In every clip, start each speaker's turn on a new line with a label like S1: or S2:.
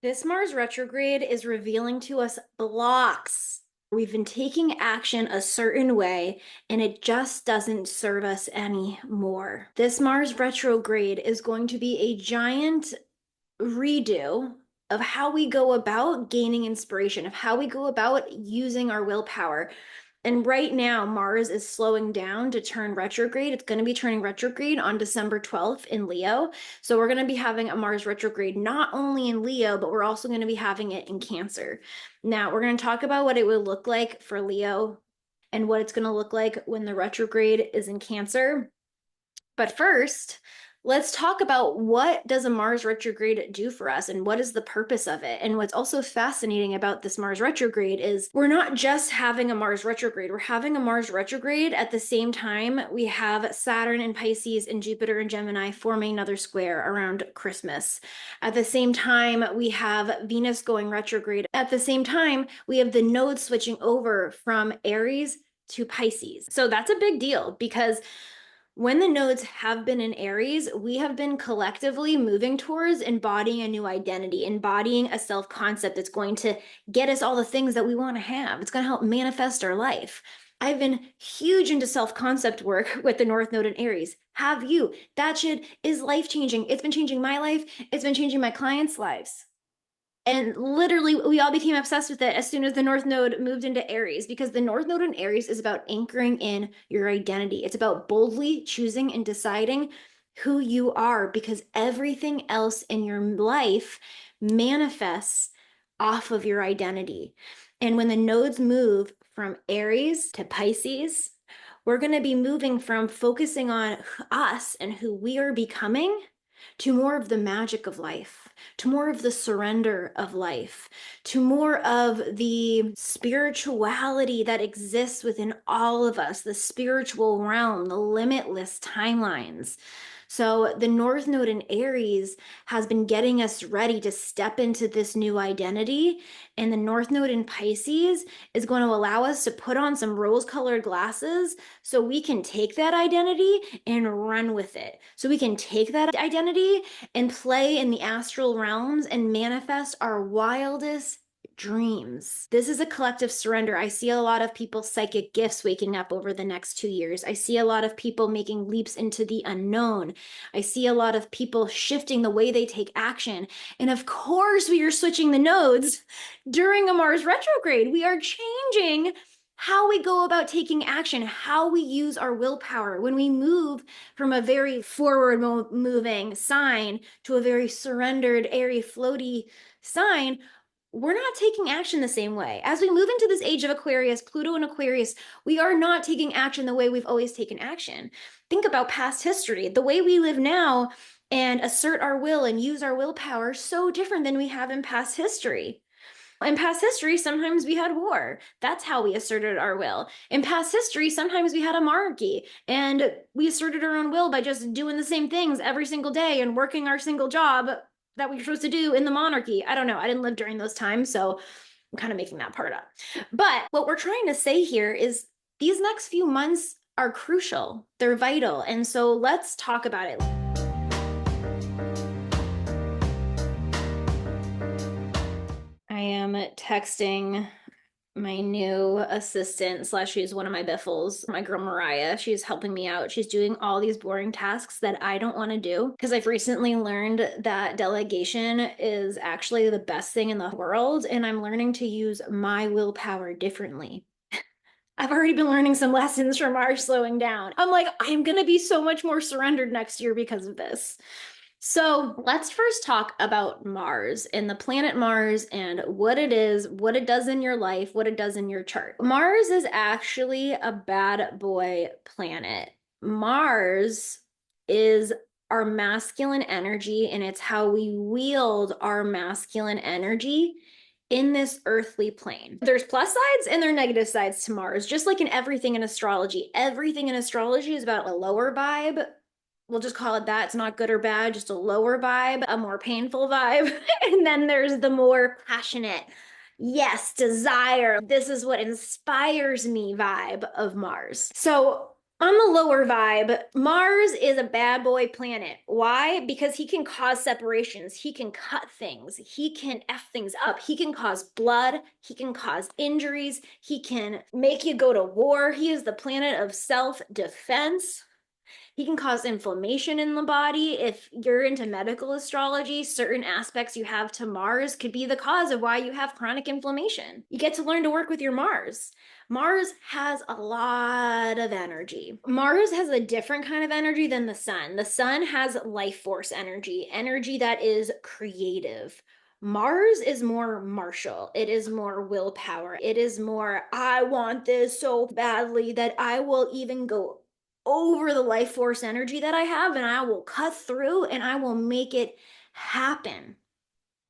S1: This Mars retrograde is revealing to us blocks. We've been taking action a certain way and it just doesn't serve us anymore. This Mars retrograde is going to be a giant redo of how we go about gaining inspiration, of how we go about using our willpower. And right now, Mars is slowing down to turn retrograde. It's going to be turning retrograde on December 12th in Leo. So we're going to be having a Mars retrograde not only in Leo, but we're also going to be having it in Cancer. Now, we're going to talk about what it would look like for Leo and what it's going to look like when the retrograde is in Cancer. But first, let's talk about what does a Mars retrograde do for us and what is the purpose of it. And what's also fascinating about this Mars retrograde is we're not just having a Mars retrograde, we're having a Mars retrograde at the same time we have Saturn in Pisces and Jupiter in Gemini forming another square around Christmas. At the same time, we have Venus going retrograde. At the same time, we have the nodes switching over from Aries to Pisces. So that's a big deal because when the nodes have been in Aries, we have been collectively moving towards embodying a new identity, embodying a self-concept that's going to get us all the things that we want to have. It's going to help manifest our life. I've been huge into self-concept work with the North Node in Aries. Have you? That shit is life-changing. It's been changing my life. It's been changing my clients' lives. And literally, we all became obsessed with it as soon as the North Node moved into Aries, because the North Node in Aries is about anchoring in your identity. It's about boldly choosing and deciding who you are, because everything else in your life manifests off of your identity. And when the nodes move from Aries to Pisces, we're going to be moving from focusing on us and who we are becoming to more of the magic of life, to more of the surrender of life, to more of the spirituality that exists within all of us, the spiritual realm, the limitless timelines. So the North Node in Aries has been getting us ready to step into this new identity. And the North Node in Pisces is going to allow us to put on some rose-colored glasses so we can take that identity and run with it. So we can take that identity and play in the astral realms and manifest our wildest dreams. This is a collective surrender. I see a lot of people's psychic gifts waking up over the next 2 years. I see a lot of people making leaps into the unknown. I see a lot of people shifting the way they take action. And of course, we are switching the nodes during a Mars retrograde. We are changing how we go about taking action, how we use our willpower when we move from a very forward moving sign to a very surrendered, airy, floaty sign. We're not taking action the same way. As we move into this age of Aquarius, Pluto and Aquarius, we are not taking action the way we've always taken action. Think about past history. The way we live now and assert our will and use our willpower is so different than we have in past history. In past history, sometimes we had war. That's how we asserted our will. In past history, sometimes we had a monarchy and we asserted our own will by just doing the same things every single day and working our single job that we were supposed to do in the monarchy. I don't know. I didn't live during those times, so I'm kind of making that part up. But what we're trying to say here is these next few months are crucial. They're vital. And so let's talk about it. I am texting my new assistant / she's one of my biffles, my girl Mariah. She's helping me out. She's doing all these boring tasks that I don't want to do because I've recently learned that delegation is actually the best thing in the world, and I'm learning to use my willpower differently. I've already been learning some lessons from our slowing down. I'm like, I'm gonna be so much more surrendered next year because of this. So let's first talk about Mars and the planet Mars and what it is, what it does in your life, what it does in your chart. Mars is actually a bad boy planet. Mars is our masculine energy, and it's how we wield our masculine energy in this earthly plane. There's plus sides and there are negative sides to Mars, just like in everything in astrology. Everything in astrology is about a lower vibe. We'll just call it that. It's not good or bad, just a lower vibe, a more painful vibe. And then there's the more passionate, yes, desire. This is what inspires me vibe of Mars. So On the lower vibe, Mars is a bad boy planet. Why? Because he can cause separations. He can cut things. He can F things up. He can cause blood. He can cause injuries. He can make you go to war. He is the planet of self defense. He can cause inflammation in the body. If you're into medical astrology, certain aspects you have to Mars could be the cause of why you have chronic inflammation. You get to learn to work with your Mars. Mars has a lot of energy. Mars has a different kind of energy than the sun. The sun has life force energy, energy that is creative. Mars is more martial. It is more willpower. It is more, I want this so badly that I will even go over the life force energy that I have and I will cut through and I will make it happen.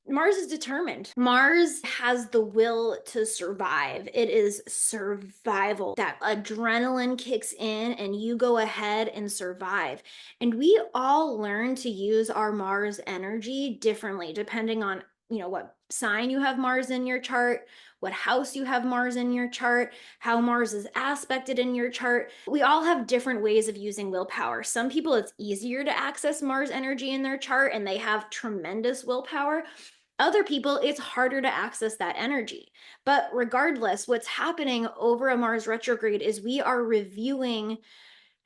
S1: Mars is determined. Mars has the will to survive. It is survival. That adrenaline kicks in and you go ahead and survive. And we all learn to use our Mars energy differently depending on, what sign you have Mars in your chart, what house you have Mars in your chart, how Mars is aspected in your chart. We all have different ways of using willpower. Some people, it's easier to access Mars energy in their chart and they have tremendous willpower. Other people, it's harder to access that energy. But regardless, what's happening over a Mars retrograde is we are reviewing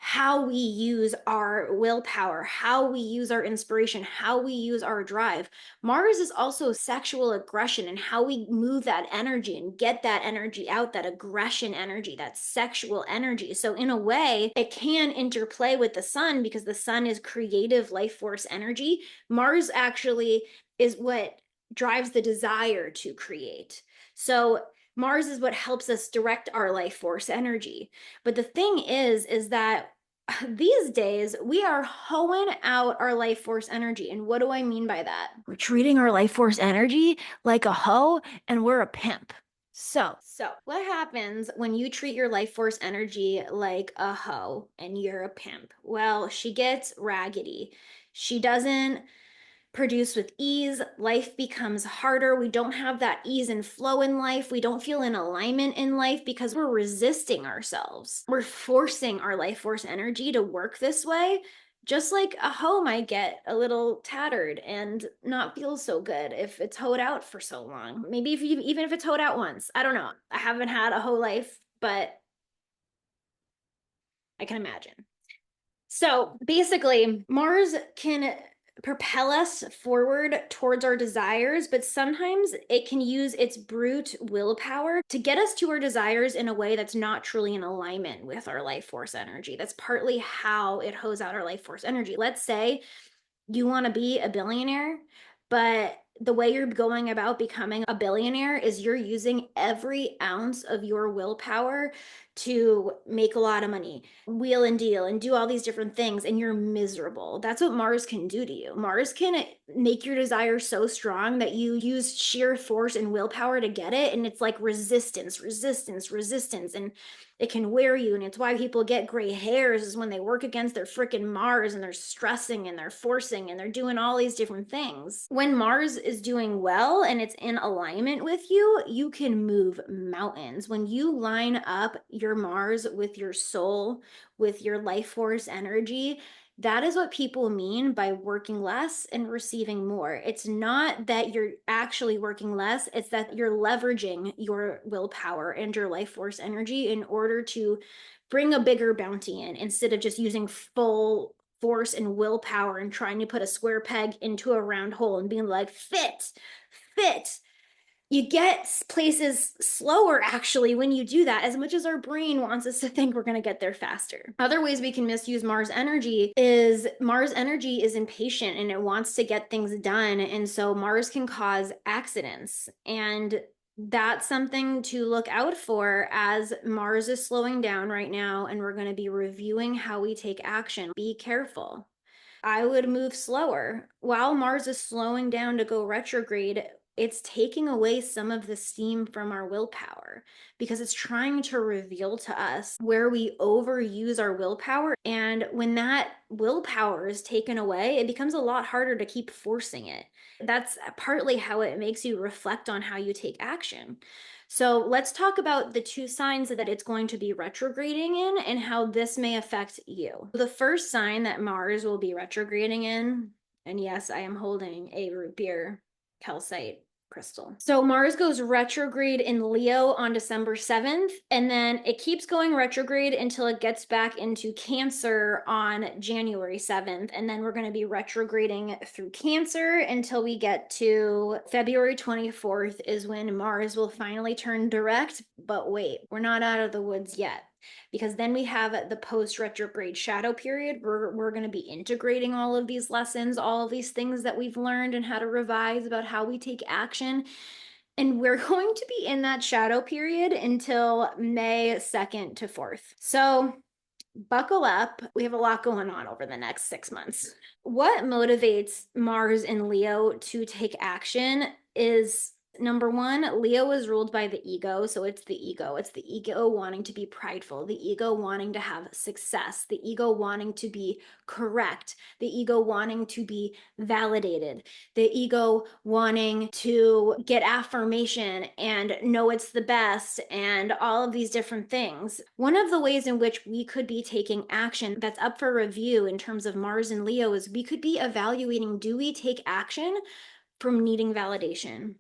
S1: how we use our willpower, how we use our inspiration, how we use our drive. Mars is also sexual aggression and how we move that energy and get that energy out, that aggression energy, that sexual energy. So in a way, it can interplay with the sun because the sun is creative life force energy. Mars actually is what drives the desire to create. So Mars is what helps us direct our life force energy. But the thing is that these days we are hoeing out our life force energy. And what do I mean by that? We're treating our life force energy like a hoe and we're a pimp. So what happens when you treat your life force energy like a hoe and you're a pimp? Well, she gets raggedy. She doesn't produce with ease. Life becomes harder. We don't have that ease and flow in life. We don't feel in alignment in life because we're resisting ourselves. We're forcing our life force energy to work this way. Just like a hoe might get a little tattered and not feel so good if it's hoed out for so long. Maybe even if it's hoed out once. I don't know. I haven't had a hoe life, but I can imagine. So basically, Mars can propel us forward towards our desires, but sometimes it can use its brute willpower to get us to our desires in a way that's not truly in alignment with our life force energy. That's partly how it hoes out our life force energy. Let's say you want to be a billionaire, but the way you're going about becoming a billionaire is you're using every ounce of your willpower to make a lot of money, wheel and deal, and do all these different things, and you're miserable. That's what Mars can do to you. Mars can make your desire so strong that you use sheer force and willpower to get it, and it's like resistance, resistance, resistance, and it can wear you. And it's why people get gray hairs is when they work against their freaking Mars and they're stressing and they're forcing and they're doing all these different things. When Mars is doing well and it's in alignment with you, you can move mountains. When you line up your Mars with your soul, with your life force energy, that is what people mean by working less and receiving more. It's not that you're actually working less, it's that you're leveraging your willpower and your life force energy in order to bring a bigger bounty in instead of just using full force and willpower and trying to put a square peg into a round hole and being like, fit, fit. You get places slower actually when you do that, as much as our brain wants us to think we're going to get there faster. Other ways we can misuse Mars energy is impatient and it wants to get things done. And so Mars can cause accidents. And that's something to look out for as Mars is slowing down right now. And we're going to be reviewing how we take action. Be careful. I would move slower. While Mars is slowing down to go retrograde, It's taking away some of the steam from our willpower because it's trying to reveal to us where we overuse our willpower. And when that willpower is taken away, it becomes a lot harder to keep forcing it. That's partly how it makes you reflect on how you take action. So let's talk about the two signs that it's going to be retrograding in and how this may affect you. The first sign that Mars will be retrograding in, and yes, I am holding a root beer calcite crystal. So Mars goes retrograde in Leo on December 7th, and then it keeps going retrograde until it gets back into Cancer on January 7th. And then we're going to be retrograding through Cancer until we get to February 24th is when Mars will finally turn direct. But wait, we're not out of the woods yet, because then we have the post-retrograde shadow period. We're going to be integrating all of these lessons, all of these things that we've learned and how to revise about how we take action. And we're going to be in that shadow period until May 2nd to 4th. So buckle up. We have a lot going on over the next 6 months. What motivates Mars and Leo to take action is number one, Leo is ruled by the ego. So it's the ego. It's the ego wanting to be prideful, the ego wanting to have success, the ego wanting to be correct, the ego wanting to be validated, the ego wanting to get affirmation and know it's the best, and all of these different things. One of the ways in which we could be taking action that's up for review in terms of Mars and Leo is we could be evaluating, do we take action from needing validation?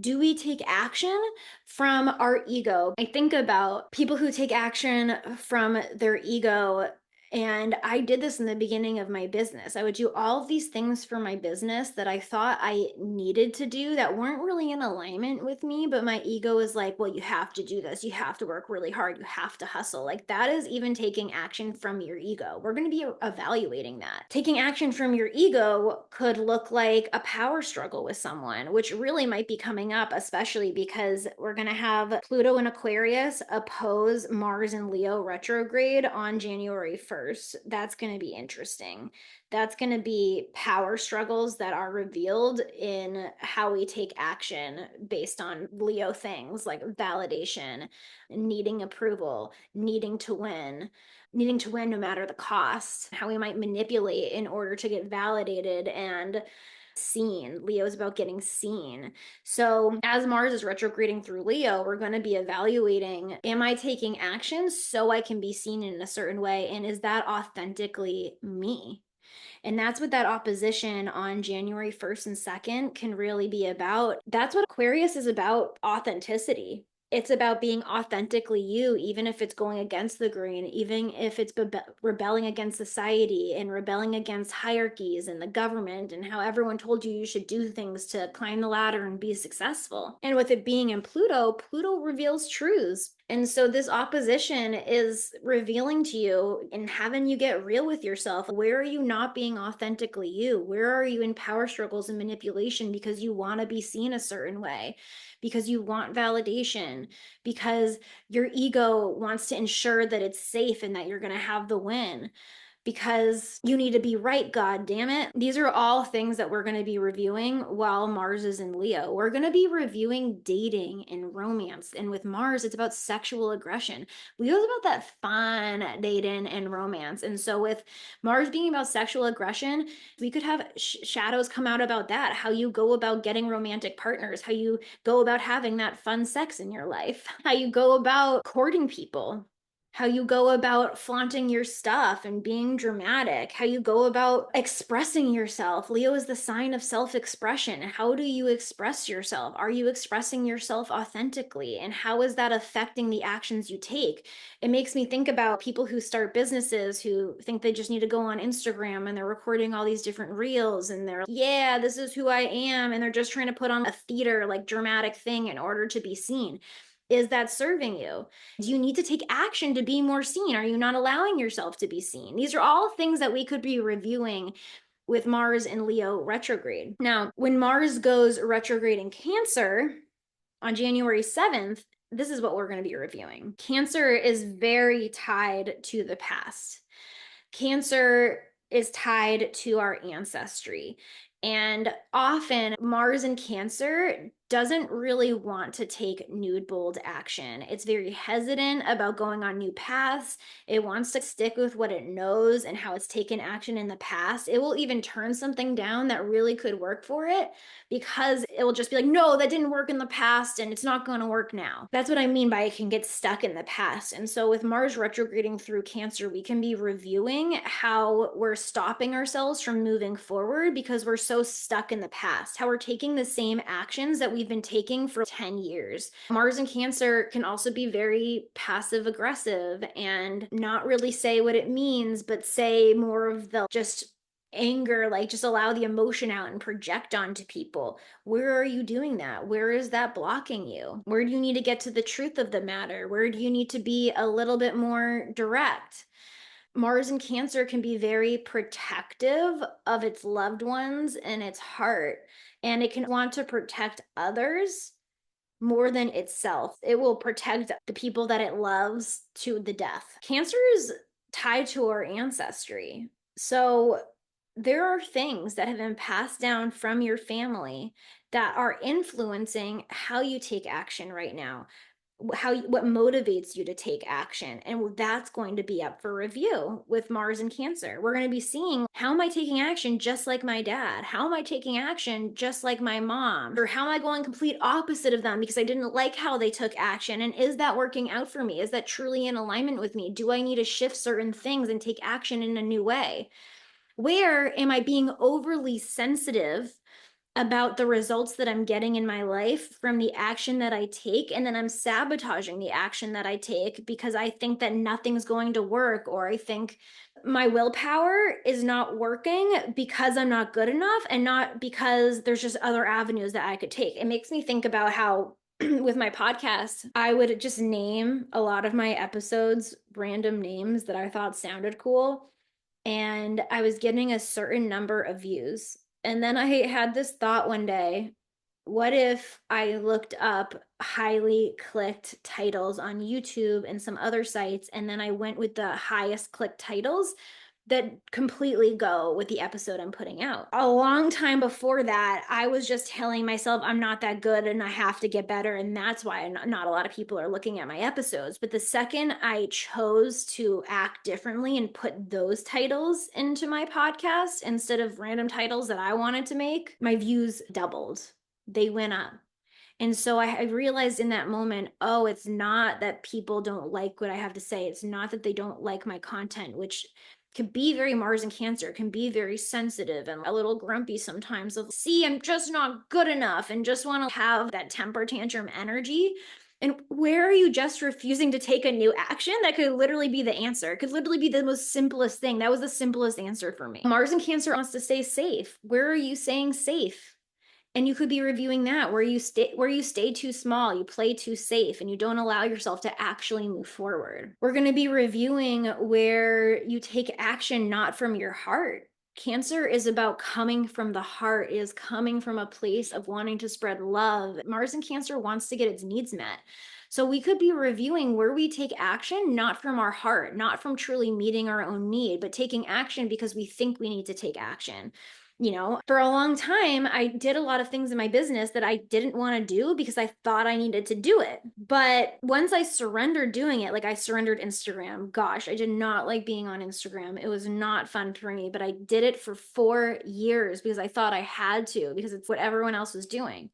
S1: Do we take action from our ego? I think about people who take action from their ego. And I did this in the beginning of my business. I would do all of these things for my business that I thought I needed to do that weren't really in alignment with me. But my ego is like, well, you have to do this. You have to work really hard. You have to hustle. Like that is even taking action from your ego. We're going to be evaluating that. Taking action from your ego could look like a power struggle with someone, which really might be coming up, especially because we're going to have Pluto in Aquarius oppose Mars in Leo retrograde on January 1st. That's going to be interesting. That's going to be power struggles that are revealed in how we take action based on Leo things like validation, needing approval, needing to win no matter the cost, how we might manipulate in order to get validated and seen. Leo is about getting seen. So as Mars is retrograding through Leo, we're going to be evaluating, am I taking action so I can be seen in a certain way? And is that authentically me? And that's what that opposition on January 1st and 2nd can really be about. That's what Aquarius is about, authenticity. It's about being authentically you, even if it's going against the grain, even if it's rebelling against society and rebelling against hierarchies and the government and how everyone told you should do things to climb the ladder and be successful. And with it being in Pluto, Pluto reveals truths. And so this opposition is revealing to you and having you get real with yourself. Where are you not being authentically you? Where are you in power struggles and manipulation because you want to be seen a certain way? Because you want validation, because your ego wants to ensure that it's safe and that you're going to have the win, because you need to be right, god damn it. These are all things that we're going to be reviewing while Mars is in Leo. We're going to be reviewing dating and romance, and with Mars it's about sexual aggression. Leo's about that fun dating and romance, and so with Mars being about sexual aggression, we could have shadows come out about that, how you go about getting romantic partners, how you go about having that fun sex in your life, how you go about courting people, how you go about flaunting your stuff and being dramatic, how you go about expressing yourself. Leo is the sign of self-expression. How do you express yourself? Are you expressing yourself authentically? And how is that affecting the actions you take? It makes me think about people who start businesses who think they just need to go on Instagram and they're recording all these different reels and they're, yeah, this is who I am. And they're just trying to put on a theater, like dramatic thing in order to be seen. Is that serving you? Do you need to take action to be more seen? Are you not allowing yourself to be seen? These are all things that we could be reviewing with Mars and Leo retrograde. Now, when Mars goes retrograde in Cancer on January 7th, this is what we're going to be reviewing. Cancer is very tied to the past. Cancer is tied to our ancestry. And often Mars in Cancer doesn't really want to take nude, bold action. It's very hesitant about going on new paths. It wants to stick with what it knows and how it's taken action in the past. It will even turn something down that really could work for it because it will just be like, no, that didn't work in the past and it's not going to work now. That's what I mean by it can get stuck in the past. And so with Mars retrograding through Cancer, we can be reviewing how we're stopping ourselves from moving forward because we're so stuck in the past, how we're taking the same actions that we've been taking for 10 years. Mars in Cancer can also be very passive aggressive and not really say what it means, but say more of the just anger, like just allow the emotion out and project onto people. Where are you doing that? Where is that blocking you? Where do you need to get to the truth of the matter? Where do you need to be a little bit more direct? Mars in Cancer can be very protective of its loved ones and its heart, and it can want to protect others more than itself. It will protect the people that it loves to the death. Cancer is tied to our ancestry. So there are things that have been passed down from your family that are influencing how you take action right now, what motivates you to take action, and that's going to be up for review with Mars and Cancer. We're going to be seeing, how am I taking action just like my dad? How am I taking action just like my mom? Or how am I going complete opposite of them because I didn't like how they took action? And is that working out for me? Is that truly in alignment with me? Do I need to shift certain things and take action in a new way? Where am I being overly sensitive about the results that I'm getting in my life from the action that I take, and then I'm sabotaging the action that I take because I think that nothing's going to work, or I think my willpower is not working because I'm not good enough and not because there's just other avenues that I could take. It makes me think about how with my podcast, I would just name a lot of my episodes random names that I thought sounded cool, and I was getting a certain number of views. And then I had this thought one day, what if I looked up highly clicked titles on YouTube and some other sites, and then I went with the highest clicked titles that completely go with the episode I'm putting out? A long time before that, I was just telling myself I'm not that good and I have to get better. And that's why not a lot of people are looking at my episodes. But the second I chose to act differently and put those titles into my podcast instead of random titles that I wanted to make, my views doubled. They went up. And so I realized in that moment, oh, it's not that people don't like what I have to say. It's not that they don't like my content, which can be very Mars and Cancer, can be very sensitive and a little grumpy sometimes of, see, I'm just not good enough, and just want to have that temper tantrum energy. And where are you just refusing to take a new action? That could literally be the answer. It could literally be the most simplest thing. That was the simplest answer for me. Mars and Cancer wants to stay safe. Where are you saying safe? And you could be reviewing that, where you stay too small, you play too safe, and you don't allow yourself to actually move forward. We're going to be reviewing where you take action not from your heart. Cancer is about coming from the heart. It is coming from a place of wanting to spread love. Mars in Cancer wants to get its needs met. So we could be reviewing where we take action not from our heart, not from truly meeting our own need, but taking action because we think we need to take action. For a long time, I did a lot of things in my business that I didn't want to do because I thought I needed to do it. But once I surrendered doing it, like I surrendered Instagram, gosh, I did not like being on Instagram. It was not fun for me, but I did it for 4 years because I thought I had to, because it's what everyone else was doing.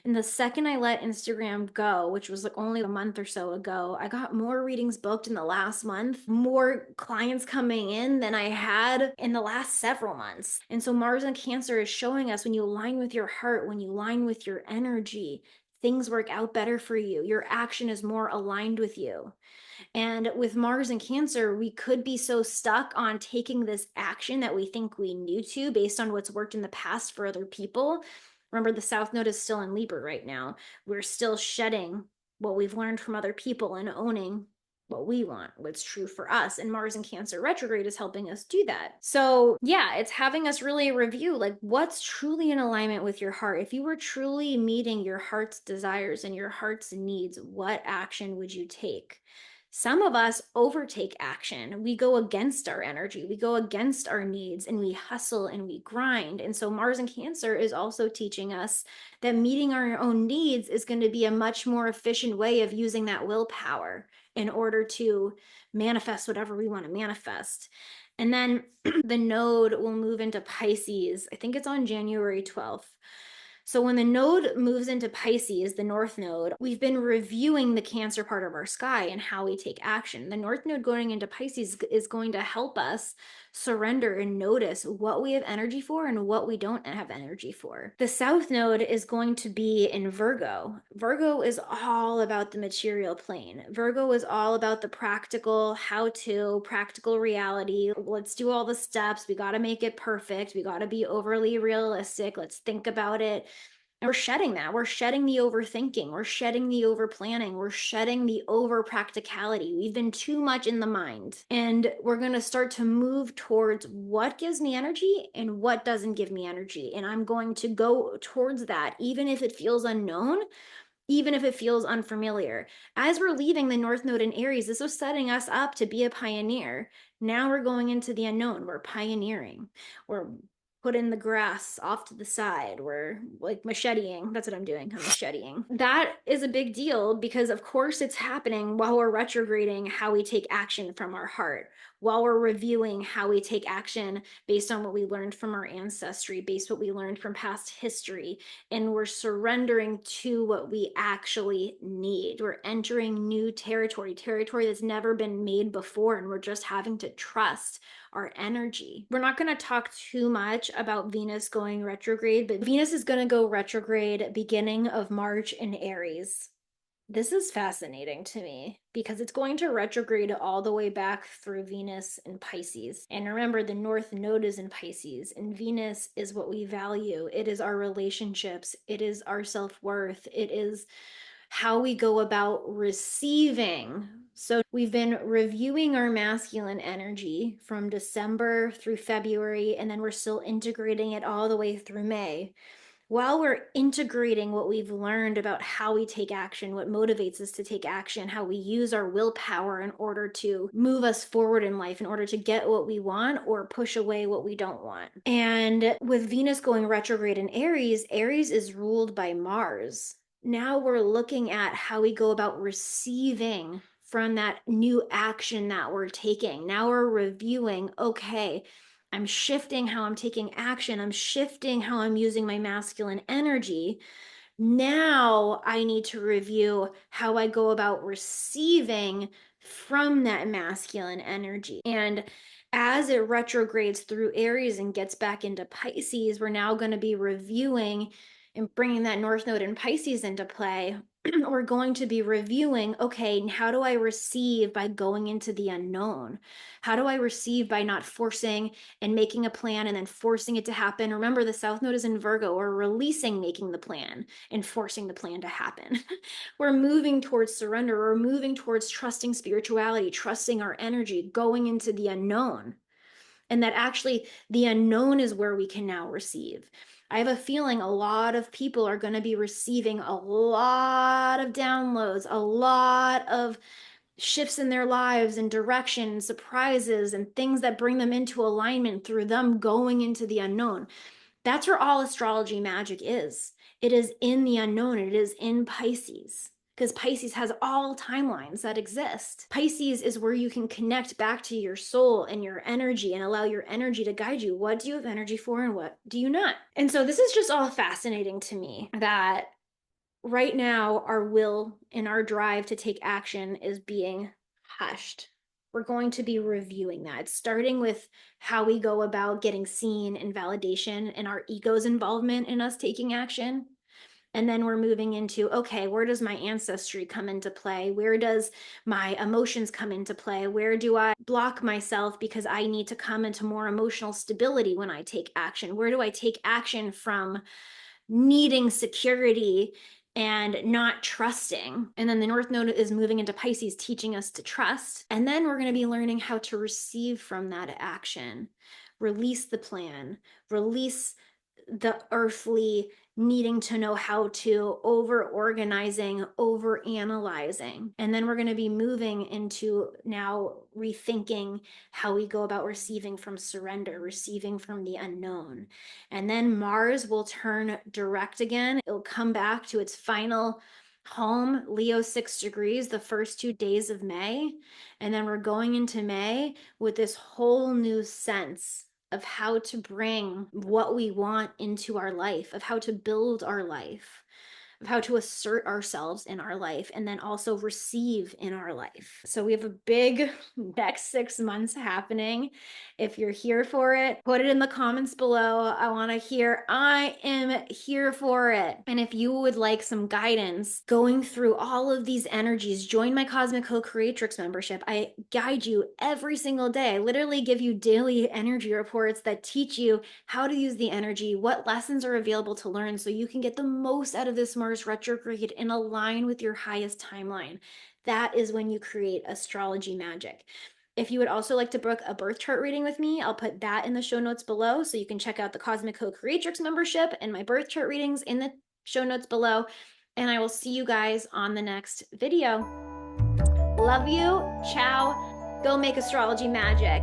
S1: And the second I let Instagram go, which was like only a month or so ago, I got more readings booked in the last month, more clients coming in than I had in the last several months. And so Mars and Cancer is showing us, when you align with your heart, when you align with your energy, things work out better for you. Your action is more aligned with you. And with Mars and Cancer, we could be so stuck on taking this action that we think we need to based on what's worked in the past for other people. Remember, the South Node is still in Libra right now. We're still shedding what we've learned from other people and owning what we want, what's true for us. And Mars and Cancer retrograde is helping us do that. So yeah, it's having us really review like what's truly in alignment with your heart. If you were truly meeting your heart's desires and your heart's needs, what action would you take? Some of us overtake action. We go against our energy, we go against our needs, and we hustle and we grind. And so Mars in Cancer is also teaching us that meeting our own needs is going to be a much more efficient way of using that willpower in order to manifest whatever we want to manifest. And then the node will move into Pisces. I think it's on January 12th. So when the node moves into Pisces, the north node, we've been reviewing the Cancer part of our sky and how we take action. The north node going into Pisces is going to help us surrender and notice what we have energy for and what we don't have energy for. The south node is going to be in Virgo. Virgo is all about the material plane. Virgo is all about the practical, how-to, practical reality. Let's do all the steps. We got to make it perfect. We got to be overly realistic. Let's think about it. And we're shedding that. We're shedding the overthinking. We're shedding the over planning. We're shedding the over practicality. We've been too much in the mind. And we're going to start to move towards what gives me energy and what doesn't give me energy. And I'm going to go towards that, even if it feels unknown, even if it feels unfamiliar. As we're leaving the North Node in Aries, this was setting us up to be a pioneer. Now we're going into the unknown. We're pioneering. We're putting the grass off to the side. We're like macheteing. That's what I'm doing. I'm macheteing. That is a big deal because, of course, it's happening while we're retrograding how we take action from our heart, while we're reviewing how we take action based on what we learned from our ancestry, based on what we learned from past history, and we're surrendering to what we actually need. We're entering new territory that's never been made before, and we're just having to trust our energy. We're not going to talk too much about Venus going retrograde, but Venus is going to go retrograde beginning of March in Aries. This is fascinating to me because it's going to retrograde all the way back through Venus in Pisces. And remember, the North Node is in Pisces, and Venus is what we value. It is our relationships. It is our self-worth. It is how we go about receiving. So we've been reviewing our masculine energy from December through February, and then we're still integrating it all the way through May. While we're integrating what we've learned about how we take action, what motivates us to take action, how we use our willpower in order to move us forward in life, in order to get what we want or push away what we don't want. And with Venus going retrograde in Aries, Aries is ruled by Mars. Now we're looking at how we go about receiving from that new action that we're taking. Now we're reviewing, okay, I'm shifting how I'm taking action. I'm shifting how I'm using my masculine energy. Now I need to review how I go about receiving from that masculine energy. And as it retrogrades through Aries and gets back into Pisces, we're now going to be reviewing and bringing that North Node in Pisces into play. We're going to be reviewing, okay, how do I receive by going into the unknown? How do I receive by not forcing and making a plan and then forcing it to happen? Remember, the South Node is in Virgo. We're releasing making the plan and forcing the plan to happen. We're moving towards surrender. We're moving towards trusting spirituality, trusting our energy, going into the unknown. And that actually the unknown is where we can now receive. I have a feeling a lot of people are going to be receiving a lot of downloads, a lot of shifts in their lives and direction and surprises and things that bring them into alignment through them going into the unknown. That's where all astrology magic is. It is in the unknown. It is in Pisces, because Pisces has all timelines that exist. Pisces is where you can connect back to your soul and your energy and allow your energy to guide you. What do you have energy for and what do you not? And so this is just all fascinating to me that right now our will and our drive to take action is being hushed. We're going to be reviewing that, starting with how we go about getting seen and validation and our ego's involvement in us taking action. And then we're moving into, okay, where does my ancestry come into play? Where does my emotions come into play? Where do I block myself because I need to come into more emotional stability when I take action? Where do I take action from needing security and not trusting? And then the North Node is moving into Pisces, teaching us to trust. And then we're going to be learning how to receive from that action, release the plan, release the earthly needing to know how to, over organizing, over analyzing. And then we're going to be moving into now rethinking how we go about receiving from surrender, receiving from the unknown. And then Mars will turn direct again. It'll come back to its final home, Leo 6 degrees, the first 2 days of May. And then we're going into May with this whole new sense of how to bring what we want into our life, of how to build our life, of how to assert ourselves in our life, and then also receive in our life. So we have a big next 6 months happening. If you're here for it, put it in the comments below. I want to hear, I am here for it. And if you would like some guidance going through all of these energies, join my Cosmic Co-Creatrix membership. I guide you every single day. I literally give you daily energy reports that teach you how to use the energy, what lessons are available to learn so you can get the most out of this Mars retrograde and align with your highest timeline. That is when you create astrology magic. If you would also like to book a birth chart reading with me, I'll put that in the show notes below, so you can check out the Cosmic Co-Creatrix membership and my birth chart readings in the show notes below. And I will see you guys on the next video. Love you. Ciao. Go make astrology magic.